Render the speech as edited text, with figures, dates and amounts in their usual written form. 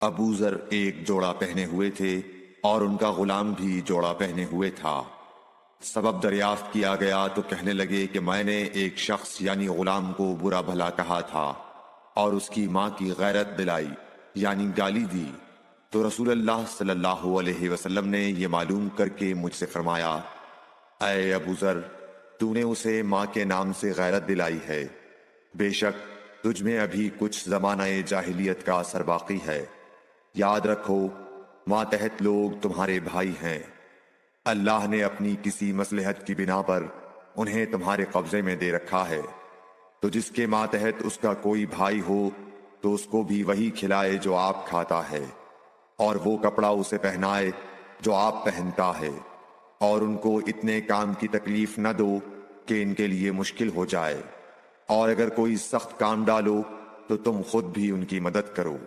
अबू जर एक जोड़ा पहने हुए थे और उनका गुलाम भी जोड़ा पहने हुए था। सबब दरियाफ्त किया गया तो कहने लगे कि मैंने एक शख्स यानी गुलाम को बुरा भला कहा था और उसकी माँ की गैरत दिलाई यानी गाली दी। तो रसूलुल्लाह सल्लल्लाहु अलैहि वसल्लम ने यह मालूम करके मुझसे फरमाया, ऐ अबू जर, तूने उसे माँ के नाम से गैरत दिलाई है। बेशक तुझ में अभी कुछ ज़माना-ए जाहिलियत का असर बाकी है। याद रखो, मातहत लोग तुम्हारे भाई हैं। अल्लाह ने अपनी किसी मसलहत की बिना पर उन्हें तुम्हारे कब्जे में दे रखा है, तो जिसके मातहत उसका कोई भाई हो तो उसको भी वही खिलाए जो आप खाता है, और वो कपड़ा उसे पहनाए जो आप पहनता है, और उनको इतने काम की तकलीफ न दो कि इनके लिए मुश्किल हो जाए, और अगर कोई सख्त काम डालो तो तुम खुद भी उनकी मदद करो।